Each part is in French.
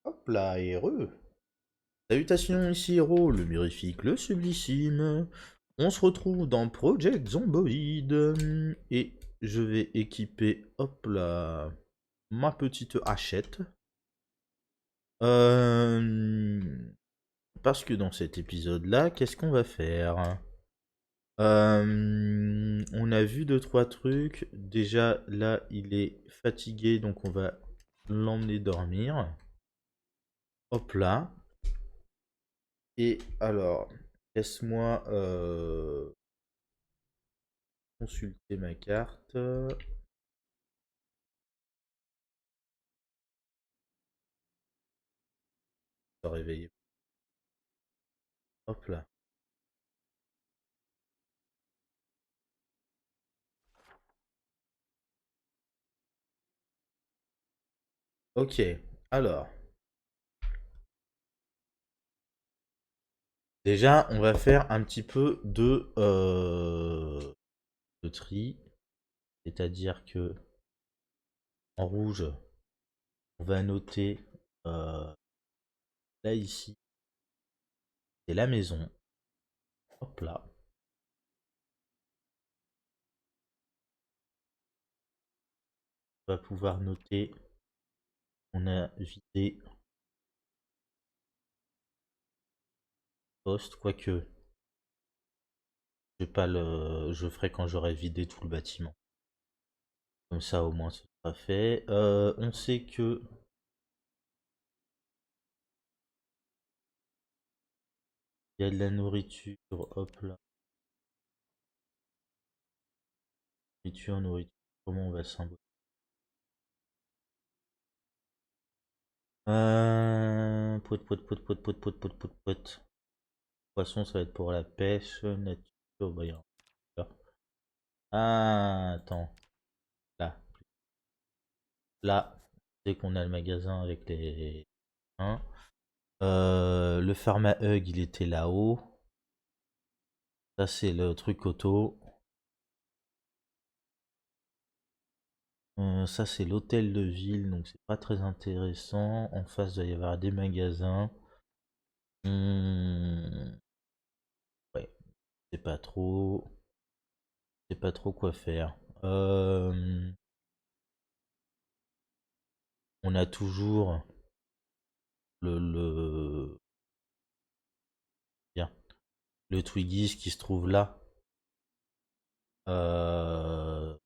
Hop là, heureux. Salutations, ici Hero, le mirifique, le sublissime. On se retrouve dans Project Zomboid. Et je vais équiper, hop là, ma petite hachette. Euh, Parce que dans cet épisode-là, qu'est-ce qu'on va faire? On a vu deux, trois trucs. Déjà, là, il est fatigué, donc on va l'emmener dormir. Hop là. Et alors, laisse-moi consulter ma carte. Se réveiller. Hop là. Ok. Alors, déjà, on va faire un petit peu de tri. C'est-à-dire que en rouge, on va noter euh, là ici, c'est la maison. Hop là. On va pouvoir noter qu'on a vidé poste, quoique je vais pas je ferai quand j'aurai vidé tout le bâtiment. Comme ça, au moins, ce sera fait. On sait que il y a de la nourriture. Hop là. Nourriture, nourriture. Comment on va symboliser? Pout, pout, pout, pout, pout, pout, pout, pout, pout. Poisson, ça va être pour la pêche. Nature, bah, ah, attends. Là. Là. C'est qu'on a le magasin avec les. Hein. Le Pharma Hug, il était là-haut. Ça, c'est le truc auto. Ça, c'est l'hôtel de ville, donc c'est pas très intéressant. En face, il va y avoir des magasins. Hmm, ouais, c'est pas trop. C'est pas trop quoi faire. On a toujours le bien, le Twiggies qui se trouve là, euh,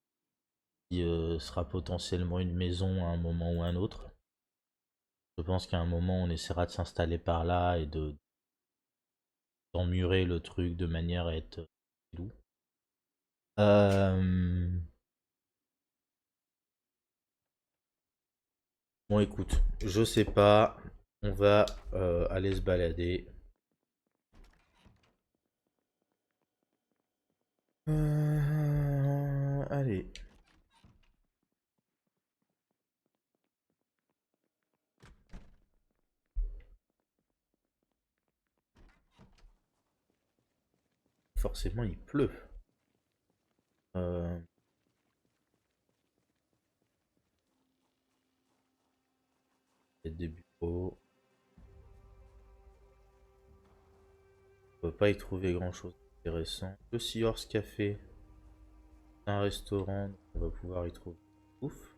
qui sera potentiellement une maison à un moment ou un autre. Je pense qu'à un moment on essaiera de s'installer par là et de d'emmurer le truc de manière à être doux. Euh, Bon écoute, je sais pas, on va aller se balader. Allez. Forcément il pleut. Euh, Il y a des bureaux. On peut pas y trouver grand chose d'intéressant. Le Seahorse Café, c'est un restaurant, donc on va pouvoir y trouver ouf.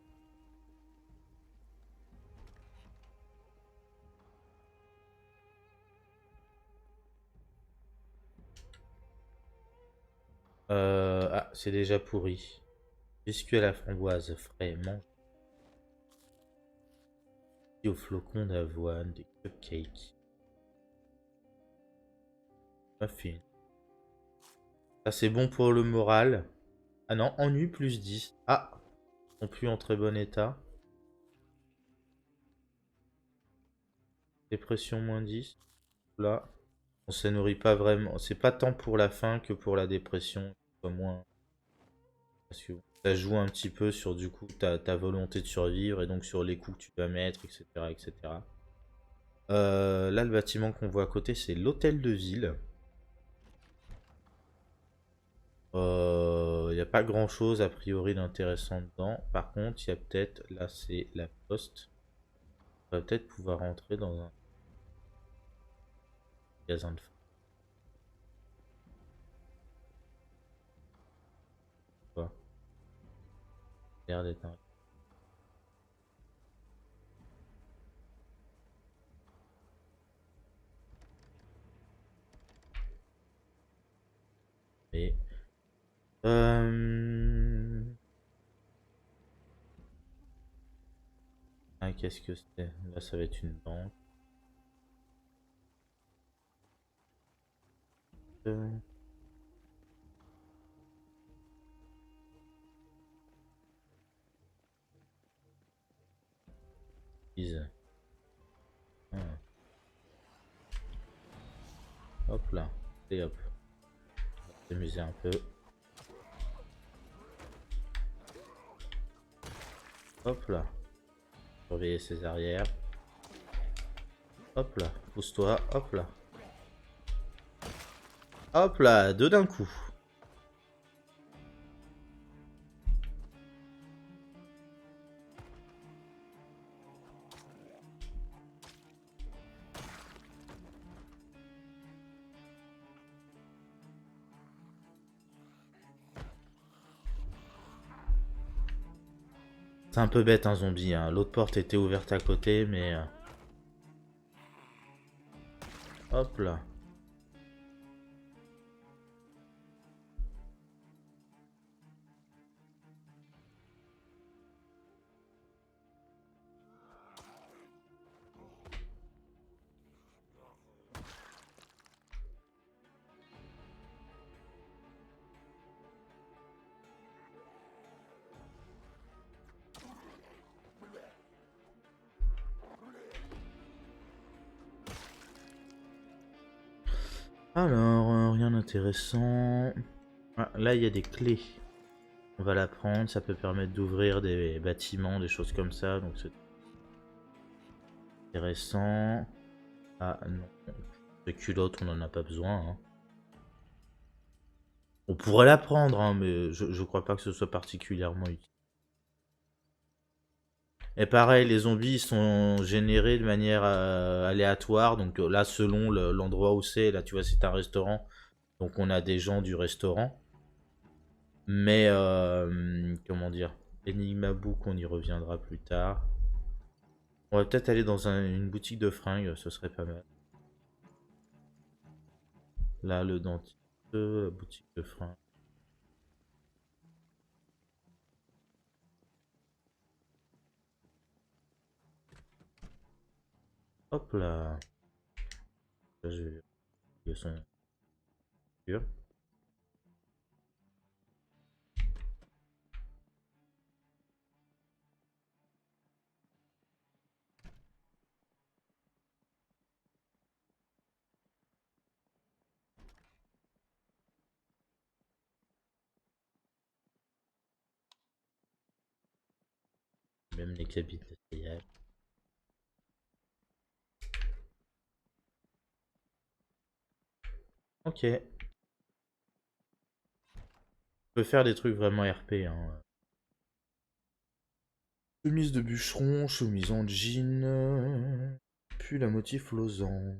Ah, c'est déjà pourri. Biscuit à la framboise frais, mange au flocon d'avoine, des cupcakes, muffins. Ça c'est bon pour le moral. Ah non, ennui plus 10. Ah, ils sont plus en très bon état. Dépression moins 10. Là, on se nourrit pas vraiment. C'est pas tant pour la faim que pour la dépression. Soit moins. Parce que ça joue un petit peu sur du coup ta volonté de survivre et donc sur les coups que tu vas mettre, etc. etc. Là, le bâtiment qu'on voit à côté, c'est l'hôtel de ville. Il n'y a pas grand chose a priori d'intéressant dedans. Par contre, il y a peut-être. Là, c'est la poste. On va peut-être pouvoir rentrer dans un magasin de fringues. Quoi. L'air d'être un... Et... Ah, qu'est-ce que c'est? Là, ça va être une banque. Euh, Lise. Ah. Hop là. Et hop. On va s'amuser un peu. Hop là. Surveiller ses arrières. Hop là. Pousse-toi. Hop là. Hop là. Deux d'un coup. C'est un peu bête un zombie, hein. L'autre porte était ouverte à côté, mais... Hop là. Alors, rien d'intéressant. Ah, là, il y a des clés. On va la prendre, ça peut permettre d'ouvrir des bâtiments, des choses comme ça, donc c'est intéressant. Ah non, les culottes, on n'en a pas besoin, hein. On pourrait la prendre, hein, mais je crois pas que ce soit particulièrement utile. Et pareil, les zombies sont générés de manière aléatoire, donc là, selon l'endroit où c'est, là, tu vois, c'est un restaurant, donc on a des gens du restaurant. Mais, comment dire, Enigma Book, on y reviendra plus tard. On va peut-être aller dans une boutique de fringues, ce serait pas mal. Là, le dentiste, la boutique de fringues. Hop là. Là, je vais le son sûr. Même les cabines d'essayage. Ok. On peut faire des trucs vraiment RP, hein. Chemise de bûcheron, chemise en jean. Puis la motif losange.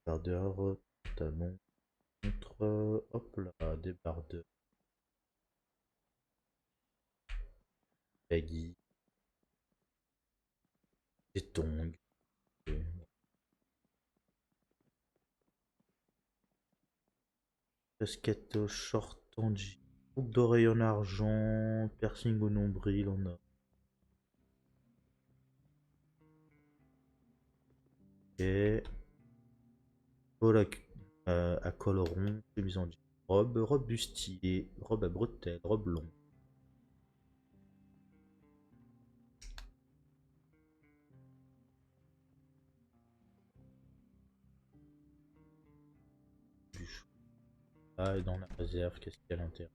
Débardeur, talon, contre. Hop là, débardeur. Baggy. Des tongs. Casquette short en jean. Boucle d'oreille en argent. Piercing au nombril en or. Ok. Col à col rond. Chemise en jean. Robe bustier. Robe à bretelles. Robe longue. Bûcheron. Ah, et dans la réserve, qu'est-ce qu'il y a à l'intérieur?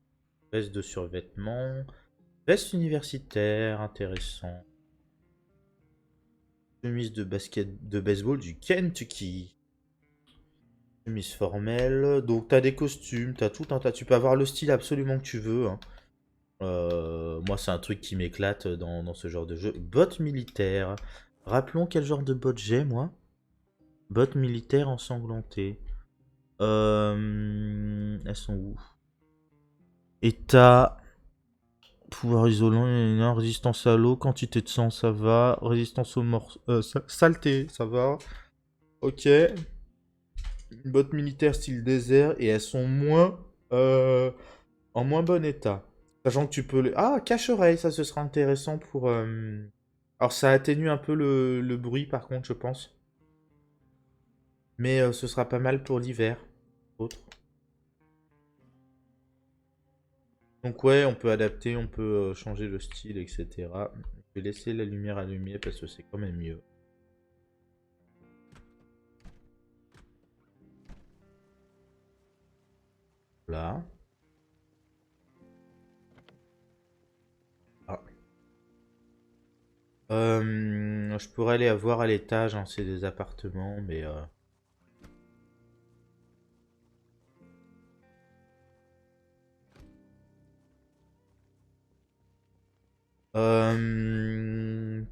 Veste de survêtement. Veste universitaire, intéressant. Chemise de basket de baseball du Kentucky. Chemise formelle. Donc t'as des costumes, t'as tout un tas. Tu peux avoir le style absolument que tu veux, hein. Moi, c'est un truc qui m'éclate dans ce genre de jeu. Bot militaire. Rappelons quel genre de bot j'ai, moi. Bot militaire ensanglanté. Elles sont où? État. Pouvoir isolant, résistance à l'eau, quantité de sang, ça va. Résistance aux morts. Saleté, ça va. Ok. Une botte militaire style désert et elles sont en moins bon état. Sachant que tu peux les... Ah, cache-oreille, ça ce sera intéressant pour... Alors ça atténue un peu le bruit par contre, je pense. Mais ce sera pas mal pour l'hiver. Autre. Donc ouais, on peut adapter, on peut changer le style, etc. Je vais laisser la lumière allumée parce que c'est quand même mieux. Là. Ah. Je pourrais aller voir à l'étage, hein, c'est des appartements, mais...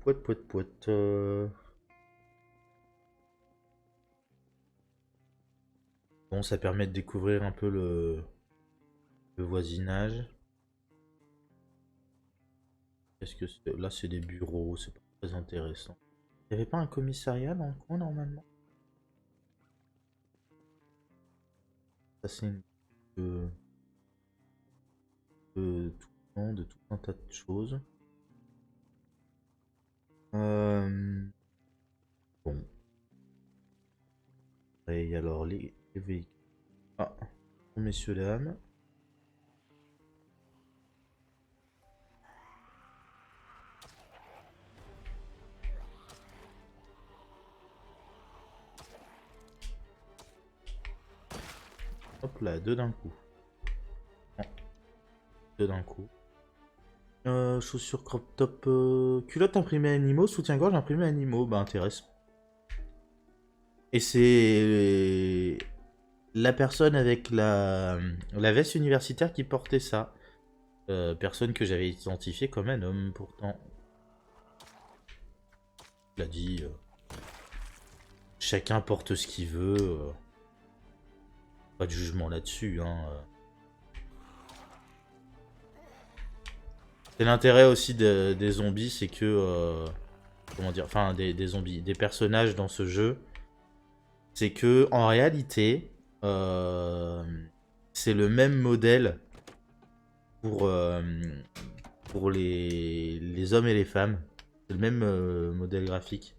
Pouet, pouet, pouet. Bon, ça permet de découvrir un peu le voisinage. Est-ce que là, c'est des bureaux, c'est pas très intéressant. Il n'y avait pas un commissariat dans le coin normalement? Ça, c'est une... de, de tout un tas de choses. Bon. Et alors, les véhicules. Ah, bon, messieurs, dames. Hop là, deux d'un coup. Non, deux d'un coup. Chaussures crop top, culotte imprimée animaux, soutien-gorge imprimé animaux. Bah, intéressant. Et c'est la personne avec la veste universitaire qui portait ça. Personne que j'avais identifié comme un homme, pourtant. Il a dit chacun porte ce qu'il veut. Pas de jugement là-dessus. Hein. C'est l'intérêt aussi des zombies, c'est que. Comment dire? Enfin, des zombies, des personnages dans ce jeu. C'est que, en réalité, c'est le même modèle pour, pour les hommes et les femmes. C'est le même modèle graphique.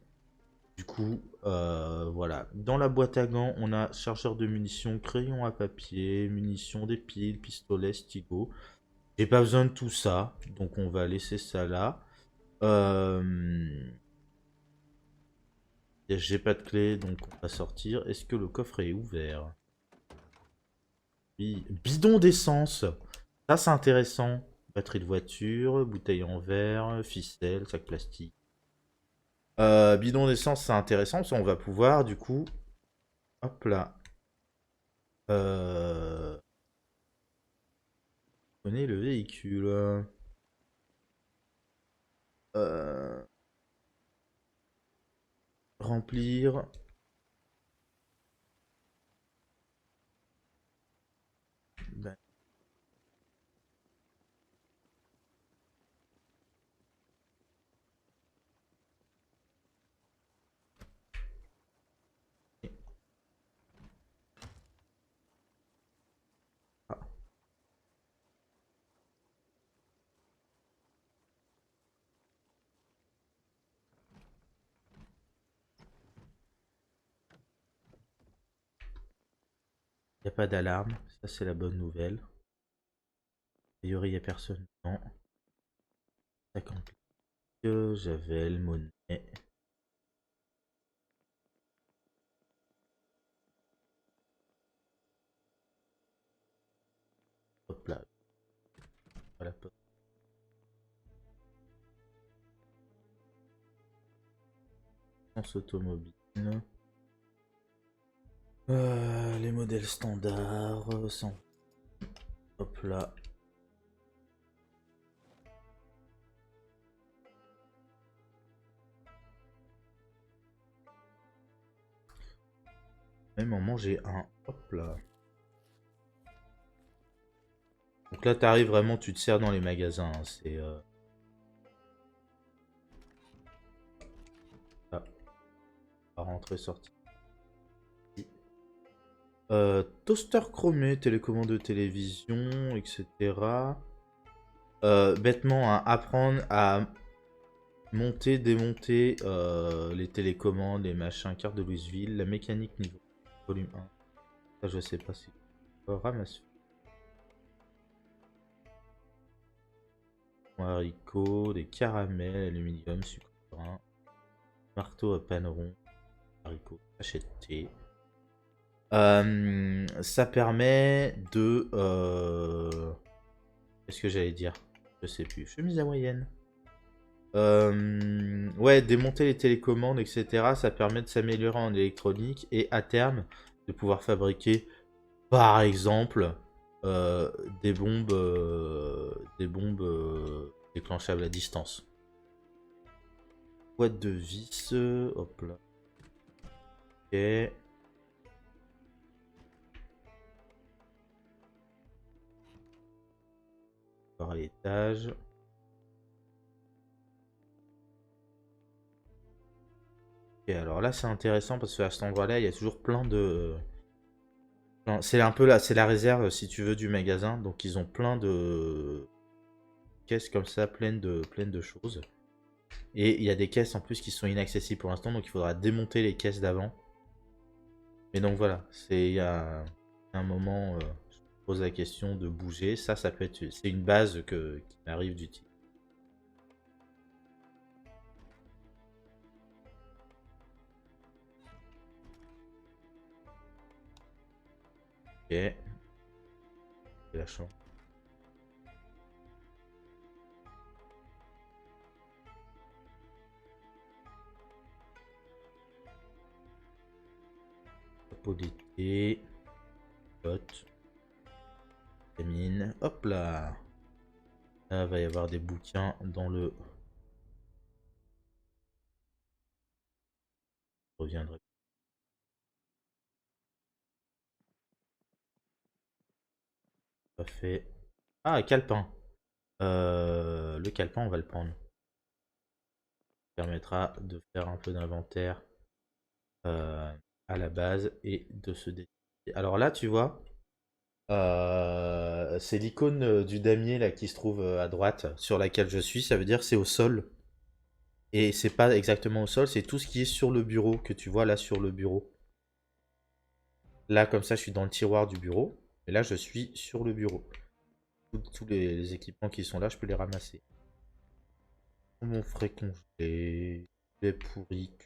Du coup, voilà. Dans la boîte à gants, on a chargeur de munitions, crayon à papier, munitions, des piles, pistolet, stylo. J'ai pas besoin de tout ça, donc on va laisser ça là. J'ai pas de clé, donc on va sortir. Est-ce que le coffre est ouvert? Oui. Bidon d'essence. Ça, c'est intéressant. Batterie de voiture, bouteille en verre, ficelle, sac plastique. Bidon d'essence, c'est intéressant, parce qu'on va pouvoir, du coup... Hop là. Donner le véhicule. Euh, Remplir. Ben, ah. Y a pas d'alarme. Ça, c'est la bonne nouvelle. A priori, y a personne dedans. 50 Javel, monnaie. Hop là. Voilà, potence automobile. Les modèles standards. Sans... Hop là. Même en manger un. Hop là. Donc là, t'arrives vraiment, tu te sers dans les magasins. Hein, c'est. Ah, rentrer, sortir. Toaster chromé, télécommande de télévision, etc. Bêtement, hein, apprendre à monter, démonter les télécommandes, les machins, carte de Louisville, la mécanique niveau volume 1. Ça, je sais pas si. Ramasse. Haricots, des caramels, aluminium, sucre brun, marteau à paneron, haricots, acheté. Ça permet de. Qu'est-ce que j'allais dire? Je sais plus. Chemise hawaïenne. Ouais, démonter les télécommandes, etc. Ça permet de s'améliorer en électronique et à terme de pouvoir fabriquer, par exemple, euh, des bombes déclenchables à distance. Boîte de vis, hop là. Ok. Par l'étage. Et alors là, c'est intéressant parce qu'à cet endroit-là, il y a toujours plein de. C'est un peu là, c'est la réserve si tu veux du magasin. Donc ils ont plein de caisses comme ça, pleines de choses. Et il y a des caisses en plus qui sont inaccessibles pour l'instant, donc il faudra démonter les caisses d'avant. Mais donc voilà, il y a un moment, je me pose la question de bouger. Ça peut être, c'est une base qui m'arrive d'utiliser. Ok, j'ai la chance. Pot d'été, pote, mine. Hop là. Là, va y avoir des bouquins dans le. Je reviendrai. Pas fait. Ah, calepin. Le calepin, on va le prendre. Ça permettra de faire un peu d'inventaire euh, à la base et de se décider. Alors là, tu vois, c'est l'icône du damier là qui se trouve à droite sur laquelle je suis. Ça veut dire c'est au sol. Et c'est pas exactement au sol, c'est tout ce qui est sur le bureau que tu vois là sur le bureau. Là, comme ça, je suis dans le tiroir du bureau. Et là, je suis sur le bureau. Tous les équipements qui sont là, je peux les ramasser. Mon frais congelé, les pourris.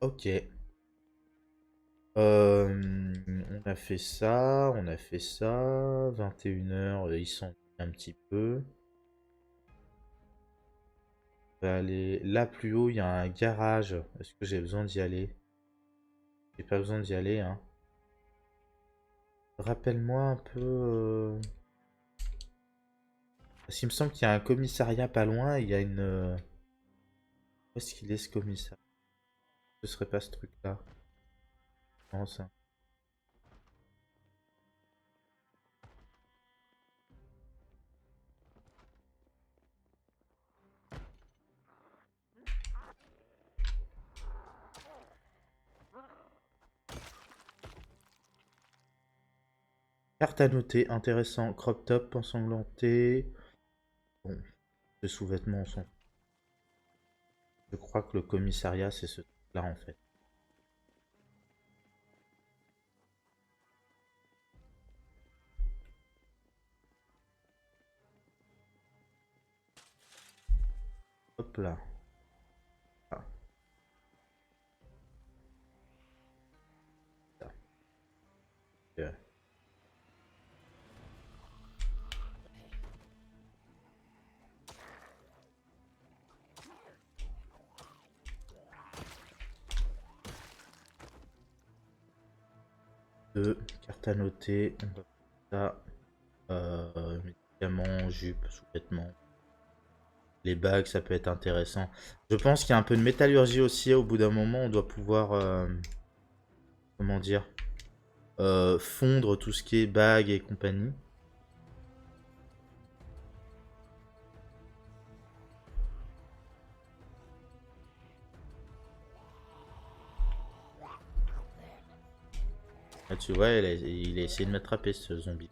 Ok. On a fait ça, on a fait ça. 21h, ils sont un petit peu. On va aller là plus haut, il y a un garage. Est-ce que j'ai besoin d'y aller? J'ai pas besoin d'y aller, hein. Rappelle-moi un peu. Parce qu'il me semble qu'il y a un commissariat pas loin. Il y a une. Où est-ce qu'il est ce commissariat? Ce serait pas ce truc-là. Non, ça. Carte à noter, intéressant. Crop top, ensanglanté. Bon, les sous-vêtements sont. Je crois que le commissariat, c'est ce truc-là en fait. Hop là. Ah, ça. Ok. Deux cartes à noter. On va faire ça. Médicaments, jupe, sous-vêtements. Les bagues, ça peut être intéressant. Je pense qu'il y a un peu de métallurgie aussi. Au bout d'un moment, on doit pouvoir... comment dire, fondre tout ce qui est bagues et compagnie. Là, tu vois, il a essayé de m'attraper ce zombie.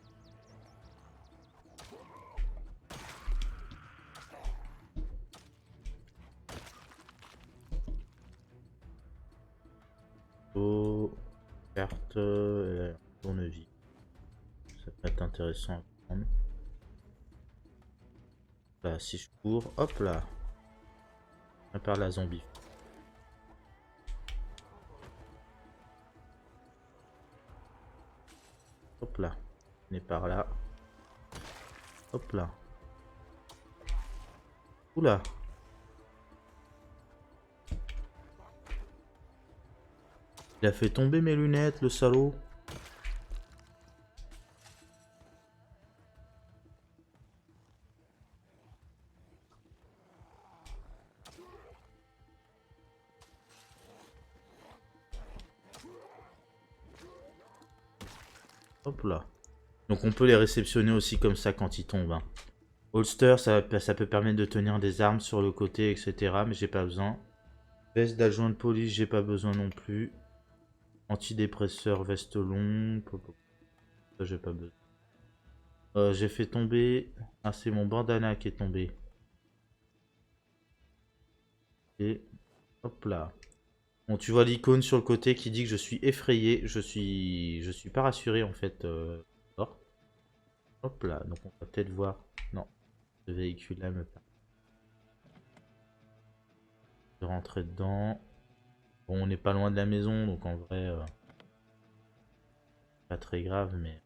Oh, carte, tournevis. Ça peut être intéressant à prendre. Là, si je cours, hop là. On part la zombie. Hop là. On est par là. Hop là. Oula. Il a fait tomber mes lunettes, le salaud. Hop là. Donc on peut les réceptionner aussi comme ça quand ils tombent. Hein. Holster, ça peut permettre de tenir des armes sur le côté, etc. Mais j'ai pas besoin. Veste d'adjoint de police, j'ai pas besoin non plus. Antidépresseur, veste longue. Ça, j'ai pas besoin. J'ai fait tomber... Ah, c'est mon bandana qui est tombé. Et hop là. Bon, tu vois l'icône sur le côté qui dit que je suis effrayé. Je suis pas rassuré en fait. Hop là. Donc on va peut-être voir. Non, ce véhicule-là me permet de rentrer dedans. Bon, on n'est pas loin de la maison, donc en vrai, pas très grave, mais...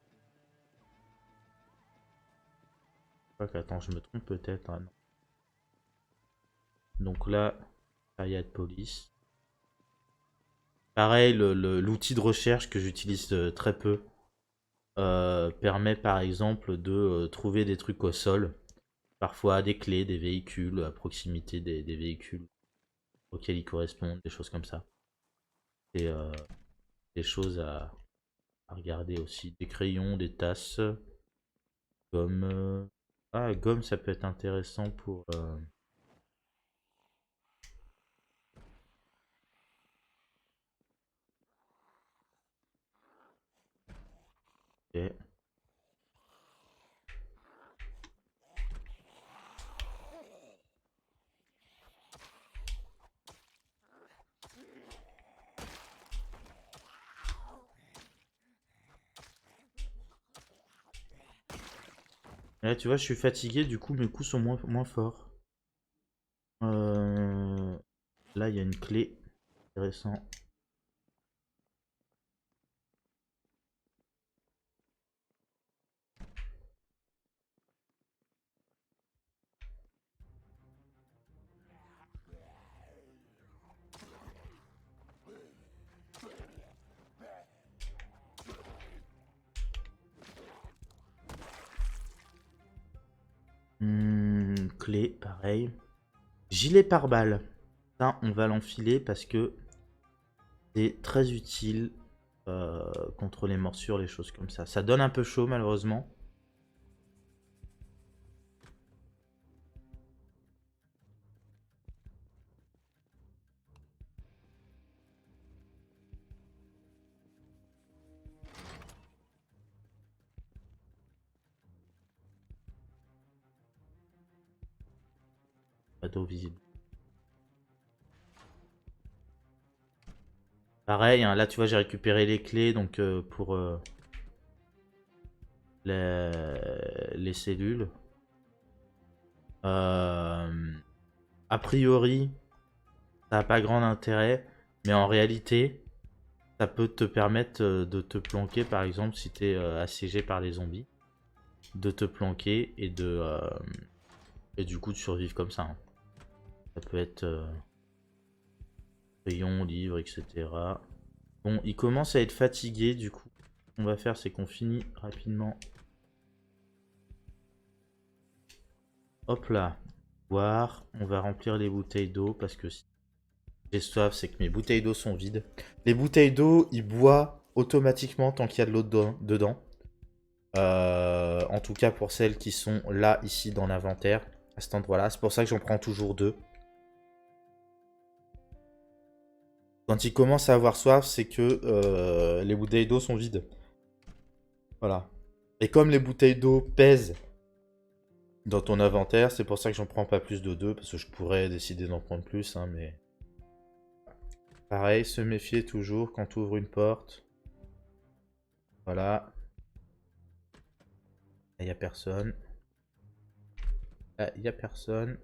Attends, je me trompe peut-être. Ah, non. Donc là, il de police. Pareil, l'outil de recherche que j'utilise très peu permet par exemple de trouver des trucs au sol. Parfois des clés, des véhicules, à proximité des véhicules auxquels ils correspondent, des choses comme ça. Et des choses à regarder aussi. Des crayons, des tasses, gomme. Ah, gomme, ça peut être intéressant pour... Ok. Là, tu vois, je suis fatigué, du coup, mes coups sont moins forts. Là, il y a une clé. Intéressant. Clé, pareil. Gilet pare-balles. Ça, on va l'enfiler parce que c'est très utile contre les morsures, les choses comme ça. Ça donne un peu chaud, malheureusement. Pas d'eau visible. Pareil, hein, là, tu vois, j'ai récupéré les clés donc pour les cellules. A priori, ça n'a pas grand intérêt, mais en réalité, ça peut te permettre de te planquer, par exemple, si tu es assiégé par les zombies, de te planquer et du coup de survivre comme ça. Hein. Ça peut être crayon, livre, etc. Bon, il commence à être fatigué, du coup. Ce qu'on va faire, c'est qu'on finit rapidement. Hop là. boire. On va remplir les bouteilles d'eau parce que si j'ai soif, c'est que mes bouteilles d'eau sont vides. Les bouteilles d'eau, ils boivent automatiquement tant qu'il y a de l'eau dedans. En tout cas pour celles qui sont là, ici, dans l'inventaire, à cet endroit-là. C'est pour ça que j'en prends toujours 2. Quand ils commencent à avoir soif, c'est que les bouteilles d'eau sont vides. Voilà. Et comme les bouteilles d'eau pèsent dans ton inventaire, c'est pour ça que j'en prends pas plus de 2, parce que je pourrais décider d'en prendre plus, hein, mais... Pareil, se méfier toujours quand tu ouvres une porte. Voilà. Là, il n'y a personne. Là, il n'y a personne.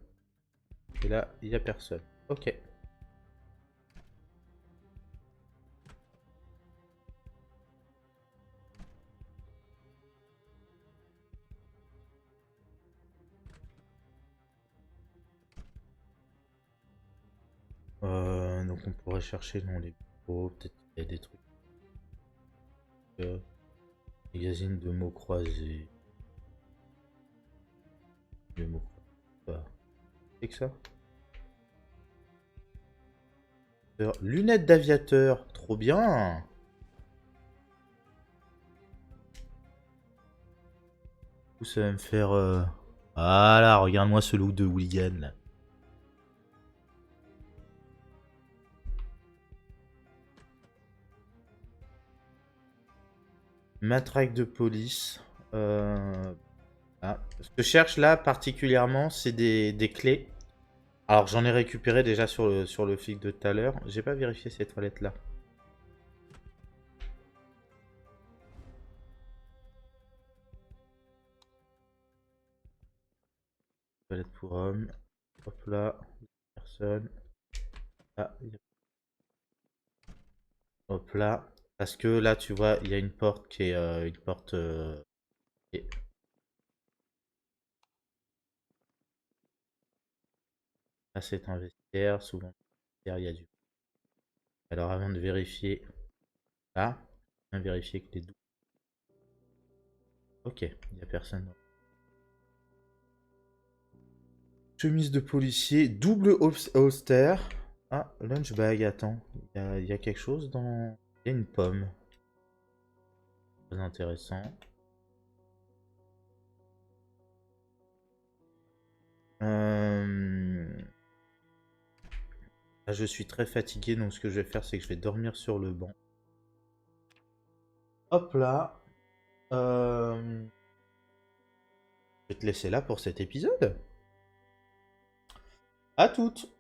Et là, il n'y a personne. Ok. Donc on pourrait chercher dans les bureaux. Peut-être qu'il y a des trucs. Magazine de mots croisés. De mots croisés. C'est que ça? Lunettes d'aviateur. Trop bien. Ça va me faire... Voilà, regarde-moi ce look de hooligan là. Matraque de police. Ah. Ce que je cherche là particulièrement, c'est des clés. Alors j'en ai récupéré déjà sur le flic de tout à l'heure. J'ai pas vérifié ces toilettes là. Toilette pour hommes. Hop là. Personne. Ah, hop là. Parce que là, tu vois, il y a une porte qui est une porte. Là, c'est un vestiaire. Souvent, il y a du. Alors, avant de vérifier. Là, bien vérifier que les doubles. Ok, il n'y a personne. Chemise de policier, double holster. Ah, lunch bag, attends. Il y a quelque chose dans. Il y a une pomme. Très intéressant. Là, je suis très fatigué, donc ce que je vais faire, c'est que je vais dormir sur le banc. Hop là. Je vais te laisser là pour cet épisode. À toutes.